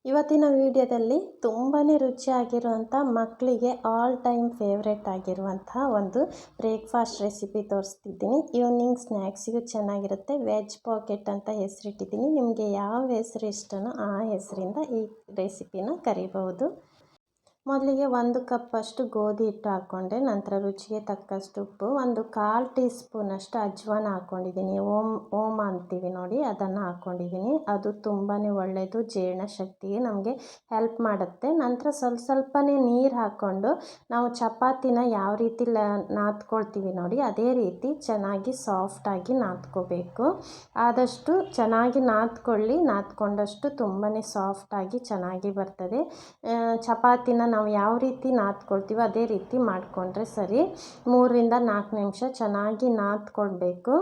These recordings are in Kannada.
ಇವತ್ತಿನ ವಿಡಿಯೋದಲ್ಲಿ ತುಂಬಾ ರುಚಿಯಾಗಿರುವಂಥ ಮಕ್ಕಳಿಗೆ ಆಲ್ ಟೈಮ್ ಫೇವ್ರೆಟ್ ಆಗಿರುವಂಥ ಒಂದು ಬ್ರೇಕ್ಫಾಸ್ಟ್ ರೆಸಿಪಿ ತೋರಿಸ್ತಿದ್ದೀನಿ. ಈವ್ನಿಂಗ್ ಸ್ನ್ಯಾಕ್ಸಿಗೂ ಚೆನ್ನಾಗಿರುತ್ತೆ. ವೆಜ್ ಪಾಕೆಟ್ ಅಂತ ಹೆಸರಿಟ್ಟಿದ್ದೀನಿ. ನಿಮಗೆ ಯಾವ ಹೆಸರು ಇಷ್ಟನೋ ಆ ಹೆಸರಿಂದ ಈ ರೆಸಿಪಿನ ಕರಿಬಹುದು. ಮೊದಲಿಗೆ 1 ಕಪ್ಪಷ್ಟು ಗೋಧಿ ಹಿಟ್ಟು ಹಾಕ್ಕೊಂಡೆ. ನಂತರ ರುಚಿಗೆ ತಕ್ಕಷ್ಟು ಉಪ್ಪು, 1/4 ಟೀ ಸ್ಪೂನಷ್ಟು ಅಜ್ವಾನ ಹಾಕ್ಕೊಂಡಿದ್ದೀನಿ. ಓಮ್ ಅಂತೀವಿ ನೋಡಿ, ಅದನ್ನು ಹಾಕ್ಕೊಂಡಿದ್ದೀನಿ. ಅದು ತುಂಬಾ ಒಳ್ಳೆಯದು, ಜೀರ್ಣ ಶಕ್ತಿಗೆ ನಮಗೆ ಹೆಲ್ಪ್ ಮಾಡುತ್ತೆ. ನಂತರ ಸ್ವಲ್ಪನೇ ನೀರು ಹಾಕ್ಕೊಂಡು ನಾವು ಚಪಾತಿನ ಯಾವ ರೀತಿ ನಾದ್ಕೊಳ್ತೀವಿ ನೋಡಿ, ಅದೇ ರೀತಿ ಚೆನ್ನಾಗಿ ಸಾಫ್ಟಾಗಿ ನಾದ್ಕೋಬೇಕು. ಆದಷ್ಟು ಚೆನ್ನಾಗಿ ನಾದ್ಕೊಳ್ಳಿ, ನಾದ್ಕೊಂಡಷ್ಟು ತುಂಬಾ ಸಾಫ್ಟಾಗಿ ಚೆನ್ನಾಗಿ ಬರ್ತದೆ. ಚಪಾತಿನ ನಾವು ಯಾವ ರೀತಿ ನಾದ್ಕೊಳ್ತೀವೋ ಅದೇ ರೀತಿ ಮಾಡಿಕೊಂಡ್ರೆ ಸರಿ. 3ರಿಂದ 4 ನಿಮಿಷ ಚೆನ್ನಾಗಿ ನಾದ್ಕೊಳ್ಬೇಕು.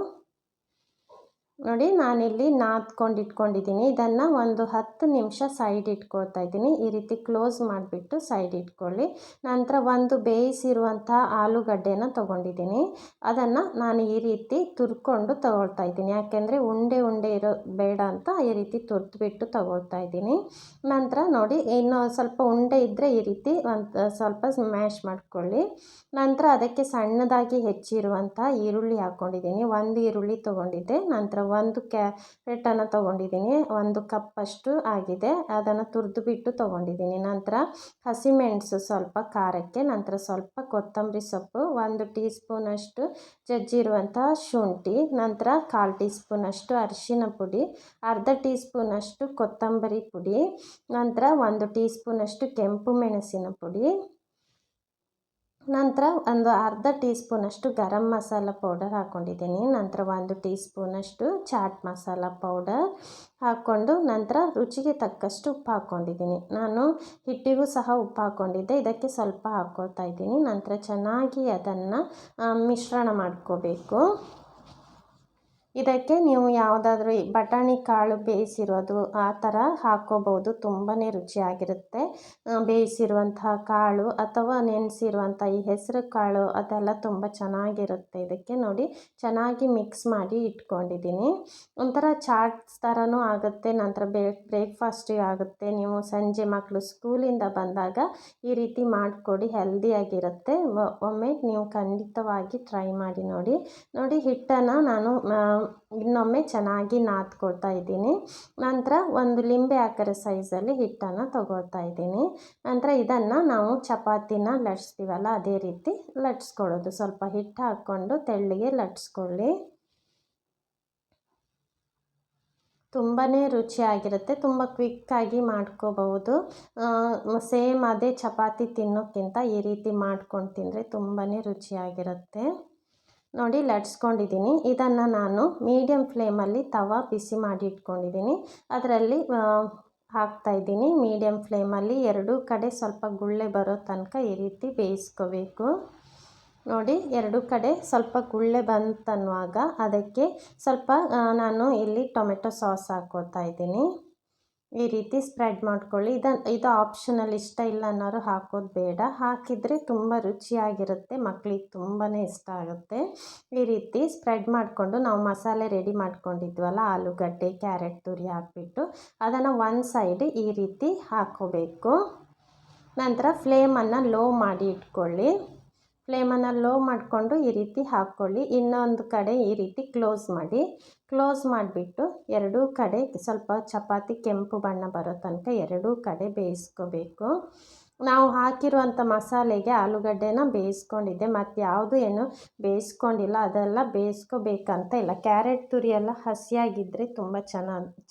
ನೋಡಿ, ನಾನಿಲ್ಲಿ ನಾದ್ಕೊಂಡು ಇಟ್ಕೊಂಡಿದ್ದೀನಿ. ಇದನ್ನು ಒಂದು 10 ನಿಮಿಷ ಸೈಡ್ ಇಟ್ಕೊಳ್ತಾ ಇದ್ದೀನಿ. ಈ ರೀತಿ ಕ್ಲೋಸ್ ಮಾಡಿಬಿಟ್ಟು ಸೈಡ್ ಇಟ್ಕೊಳ್ಳಿ. ನಂತರ ಒಂದು ಬೇಯಿಸಿರುವಂಥ ಆಲೂಗಡ್ಡೆನ ತೊಗೊಂಡಿದ್ದೀನಿ. ಅದನ್ನು ನಾನು ಈ ರೀತಿ ತುರ್ಕೊಂಡು ತಗೊಳ್ತಾ ಇದ್ದೀನಿ. ಯಾಕೆಂದರೆ ಉಂಡೆ ಇರೋ ಬೇಡ ಅಂತ ಈ ರೀತಿ ತುರ್ದ್ಬಿಟ್ಟು ತಗೊಳ್ತಾ ಇದ್ದೀನಿ. ನಂತರ ನೋಡಿ, ಇನ್ನು ಸ್ವಲ್ಪ ಉಂಡೆ ಇದ್ದರೆ ಈ ರೀತಿ ಸ್ವಲ್ಪ ಸ್ಮ್ಯಾಶ್ ಮಾಡ್ಕೊಳ್ಳಿ. ನಂತರ ಅದಕ್ಕೆ ಸಣ್ಣದಾಗಿ ಹೆಚ್ಚಿರುವಂಥ ಈರುಳ್ಳಿ ಹಾಕ್ಕೊಂಡಿದ್ದೀನಿ. 1 ಈರುಳ್ಳಿ ತೊಗೊಂಡಿದ್ದೆ. ನಂತರ 1 ಕ್ಯಾರೆಟನ್ನು ತೊಗೊಂಡಿದ್ದೀನಿ. 1 ಕಪ್ಪಷ್ಟು ಆಗಿದೆ. ಅದನ್ನು ತುರಿದುಬಿಟ್ಟು ತೊಗೊಂಡಿದ್ದೀನಿ. ನಂತರ ಹಸಿಮೆಣಸು ಸ್ವಲ್ಪ ಖಾರಕ್ಕೆ, ನಂತರ ಸ್ವಲ್ಪ ಕೊತ್ತಂಬರಿ ಸೊಪ್ಪು, 1 ಟೀ ಸ್ಪೂನಷ್ಟು ಜಜ್ಜಿರುವಂಥ ಶುಂಠಿ, ನಂತರ 1/4 ಟೀ ಸ್ಪೂನಷ್ಟು ಅರಿಶಿನ ಪುಡಿ, ಅರ್ಧ ಟೀ ಸ್ಪೂನಷ್ಟು ಕೊತ್ತಂಬರಿ ಪುಡಿ, ನಂತರ 1 ಟೀ ಸ್ಪೂನಷ್ಟು ಕೆಂಪು ಮೆಣಸಿನ ಪುಡಿ, ನಂತರ ಒಂದು ಅರ್ಧ ಟೀ ಸ್ಪೂನಷ್ಟು ಗರಂ ಮಸಾಲ ಪೌಡರ್ ಹಾಕ್ಕೊಂಡಿದ್ದೀನಿ. ನಂತರ 1 ಟೀ ಸ್ಪೂನಷ್ಟು ಚಾಟ್ ಮಸಾಲ ಪೌಡರ್ ಹಾಕ್ಕೊಂಡು, ನಂತರ ರುಚಿಗೆ ತಕ್ಕಷ್ಟು ಉಪ್ಪು ಹಾಕ್ಕೊಂಡಿದ್ದೀನಿ. ನಾನು ಹಿಟ್ಟಿಗೂ ಸಹ ಉಪ್ಪು ಹಾಕ್ಕೊಂಡಿದ್ದೆ, ಇದಕ್ಕೆ ಸ್ವಲ್ಪ ಹಾಕ್ಕೊಳ್ತಾ ಇದ್ದೀನಿ. ನಂತರ ಚೆನ್ನಾಗಿ ಅದನ್ನು ಮಿಶ್ರಣ ಮಾಡ್ಕೋಬೇಕು. ಇದಕ್ಕೆ ನೀವು ಯಾವುದಾದ್ರೂ ಬಟಾಣಿ ಕಾಳು ಬೇಯಿಸಿರೋದು ಆ ಥರ ಹಾಕ್ಕೋಬೋದು, ತುಂಬಾ ರುಚಿಯಾಗಿರುತ್ತೆ. ಬೇಯಿಸಿರುವಂತಹ ಕಾಳು ಅಥವಾ ನೆನೆಸಿರುವಂಥ ಈ ಹೆಸರು ಕಾಳು ಅದೆಲ್ಲ ತುಂಬ ಚೆನ್ನಾಗಿರುತ್ತೆ. ಇದಕ್ಕೆ ನೋಡಿ, ಚೆನ್ನಾಗಿ ಮಿಕ್ಸ್ ಮಾಡಿ ಇಟ್ಕೊಂಡಿದ್ದೀನಿ. ಒಂಥರ ಚಾಟ್ಸ್ ಥರನೂ ಆಗುತ್ತೆ, ನಂತರ ಬ್ರೇಕ್ಫಾಸ್ಟಿಗೆ ಆಗುತ್ತೆ. ನೀವು ಸಂಜೆ ಮಕ್ಕಳು ಸ್ಕೂಲಿಂದ ಬಂದಾಗ ಈ ರೀತಿ ಮಾಡಿಕೊಡಿ, ಹೆಲ್ದಿಯಾಗಿರುತ್ತೆ. ಒಮ್ಮೆ ನೀವು ಖಂಡಿತವಾಗಿ ಟ್ರೈ ಮಾಡಿ ನೋಡಿ. ಹಿಟ್ಟನ್ನು ನಾನು ಇನ್ನೊಮ್ಮೆ ಚೆನ್ನಾಗಿ ನಾದ್ಕೊಳ್ತಾ ಇದ್ದೀನಿ. ನಂತರ 1 ಲಿಂಬೆ ಆಕಾರ ಸೈಜಲ್ಲಿ ಹಿಟ್ಟನ್ನು ತಗೊಳ್ತಾ ಇದ್ದೀನಿ. ನಂತರ ಇದನ್ನು ನಾವು ಚಪಾತಿನ ಲಟ್ಸ್ತೀವಲ್ಲ ಅದೇ ರೀತಿ ಲಟ್ಸ್ಕೊಳ್ಳೋದು. ಸ್ವಲ್ಪ ಹಿಟ್ಟು ಹಾಕ್ಕೊಂಡು ತೆಳ್ಳಗೆ ಲಟ್ಸ್ಕೊಳ್ಳಿ. ತುಂಬಾ ರುಚಿಯಾಗಿರುತ್ತೆ, ತುಂಬ ಕ್ವಿಕ್ಕಾಗಿ ಮಾಡ್ಕೋಬಹುದು. ಸೇಮ್ ಅದೇ ಚಪಾತಿ ತಿನ್ನೋಕ್ಕಿಂತ ಈ ರೀತಿ ಮಾಡ್ಕೊಂಡು ತಿಂದರೆ ತುಂಬಾ ರುಚಿಯಾಗಿರುತ್ತೆ. ನೋಡಿ, ಲಟ್ಸ್ಕೊಂಡಿದ್ದೀನಿ. ಇದನ್ನು ನಾನು ಮೀಡಿಯಮ್ ಫ್ಲೇಮಲ್ಲಿ ತವಾ ಬಿಸಿ ಮಾಡಿ ಇಟ್ಕೊಂಡಿದ್ದೀನಿ. ಅದರಲ್ಲಿ ಹಾಕ್ತಾಯಿದ್ದೀನಿ. ಮೀಡಿಯಮ್ ಫ್ಲೇಮಲ್ಲಿ 2 ಕಡೆ ಸ್ವಲ್ಪ ಗುಳ್ಳೆ ಬರೋ ತನಕ ಈ ರೀತಿ ಬೇಯಿಸ್ಕೋಬೇಕು. ನೋಡಿ, 2 ಕಡೆ ಸ್ವಲ್ಪ ಗುಳ್ಳೆ ಬಂತನ್ನುವಾಗ ಅದಕ್ಕೆ ಸ್ವಲ್ಪ ನಾನು ಇಲ್ಲಿ ಟೊಮೆಟೊ ಸಾಸ್ ಹಾಕ್ಕೊಳ್ತಾ ಇದ್ದೀನಿ. ಈ ರೀತಿ ಸ್ಪ್ರೆಡ್ ಮಾಡ್ಕೊಳ್ಳಿ. ಇದು ಆಪ್ಷನಲ್, ಇಷ್ಟ ಇಲ್ಲ ಅನ್ನೋರು ಹಾಕೋದು ಬೇಡ. ಹಾಕಿದರೆ ತುಂಬ ರುಚಿಯಾಗಿರುತ್ತೆ, ಮಕ್ಕಳಿಗೆ ತುಂಬಾ ಇಷ್ಟ ಆಗುತ್ತೆ. ಈ ರೀತಿ ಸ್ಪ್ರೆಡ್ ಮಾಡಿಕೊಂಡು ನಾವು ಮಸಾಲೆ ರೆಡಿ ಮಾಡ್ಕೊಂಡಿದ್ವಲ್ಲ, ಆಲೂಗಡ್ಡೆ ಕ್ಯಾರೆಟ್ ತುರಿ ಹಾಕ್ಬಿಟ್ಟು ಅದನ್ನು ಒಂದು ಸೈಡ್ ಈ ರೀತಿ ಹಾಕ್ಕೋಬೇಕು. ನಂತರ ಫ್ಲೇಮನ್ನು ಲೋ ಮಾಡಿ ಇಟ್ಕೊಳ್ಳಿ. ಫ್ಲೇಮನ್ನು ಲೋ ಮಾಡಿಕೊಂಡು ಈ ರೀತಿ ಹಾಕ್ಕೊಳ್ಳಿ. ಇನ್ನೊಂದು ಕಡೆ ಈ ರೀತಿ ಕ್ಲೋಸ್ ಮಾಡಿಬಿಟ್ಟು 2 ಕಡೆ ಸ್ವಲ್ಪ ಚಪಾತಿ ಕೆಂಪು ಬಣ್ಣ ಬರೋ ತನಕ 2 ಕಡೆ ಬೇಯಿಸ್ಕೋಬೇಕು. ನಾವು ಹಾಕಿರುವಂಥ ಮಸಾಲೆಗೆ ಆಲೂಗಡ್ಡೆನ ಬೇಯಿಸ್ಕೊಂಡಿದ್ದೆ, ಮತ್ತು ಯಾವುದು ಏನು ಬೇಯಿಸ್ಕೊಂಡಿಲ್ಲ. ಅದೆಲ್ಲ ಬೇಯಿಸ್ಕೋಬೇಕಂತ ಇಲ್ಲ. ಕ್ಯಾರೆಟ್ ತುರಿ ಎಲ್ಲ ಹಸಿಯಾಗಿದ್ದರೆ ತುಂಬ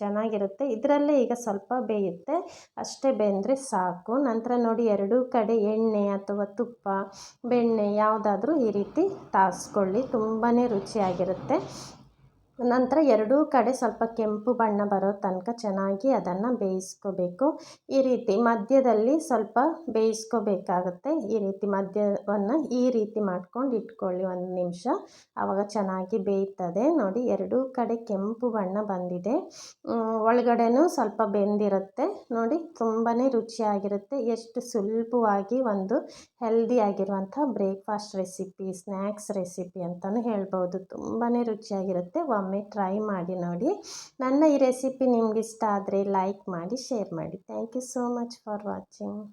ಚೆನ್ನಾಗಿರುತ್ತೆ. ಇದರಲ್ಲೇ ಈಗ ಸ್ವಲ್ಪ ಬೇಯುತ್ತೆ, ಅಷ್ಟೇ ಬೆಂದರೆ ಸಾಕು. ನಂತರ ನೋಡಿ, 2 ಕಡೆ ಎಣ್ಣೆ ಅಥವಾ ತುಪ್ಪ, ಬೆಣ್ಣೆ ಯಾವುದಾದ್ರೂ ಈ ರೀತಿ ತಾಗಿಸ್ಕೊಳ್ಳಿ, ತುಂಬಾ ರುಚಿಯಾಗಿರುತ್ತೆ. ನಂತರ 2 ಕಡೆ ಸ್ವಲ್ಪ ಕೆಂಪು ಬಣ್ಣ ಬರೋ ತನಕ ಚೆನ್ನಾಗಿ ಅದನ್ನು ಬೇಯಿಸ್ಕೋಬೇಕು. ಈ ರೀತಿ ಮಧ್ಯದಲ್ಲಿ ಸ್ವಲ್ಪ ಬೇಯಿಸ್ಕೋಬೇಕಾಗುತ್ತೆ. ಈ ರೀತಿ ಮಧ್ಯವನ್ನು ಈ ರೀತಿ ಮಾಡ್ಕೊಂಡು ಇಟ್ಕೊಳ್ಳಿ 1 ನಿಮಿಷ, ಆವಾಗ ಚೆನ್ನಾಗಿ ಬೇಯ್ತದೆ. ನೋಡಿ, 2 ಕಡೆ ಕೆಂಪು ಬಣ್ಣ ಬಂದಿದೆ, ಒಳಗಡೆನೂ ಸ್ವಲ್ಪ ಬೆಂದಿರುತ್ತೆ. ನೋಡಿ, ತುಂಬಾ ರುಚಿಯಾಗಿರುತ್ತೆ. ಎಷ್ಟು ಸುಲಭವಾಗಿ ಒಂದು ಹೆಲ್ದಿಯಾಗಿರುವಂಥ ಬ್ರೇಕ್ಫಾಸ್ಟ್ ರೆಸಿಪಿ, ಸ್ನ್ಯಾಕ್ಸ್ ರೆಸಿಪಿ ಅಂತಲೂ ಹೇಳ್ಬೋದು. ತುಂಬಾ ರುಚಿಯಾಗಿರುತ್ತೆ. ಒಮ್ಮೆ ಟ್ರೈ ಮಾಡಿ ನೋಡಿ. ನನ್ನ ಈ ರೆಸಿಪಿ ನಿಮ್ಗೆ ಇಷ್ಟ ಆದರೆ ಲೈಕ್ ಮಾಡಿ, ಶೇರ್ ಮಾಡಿ. Thank you so much for watching.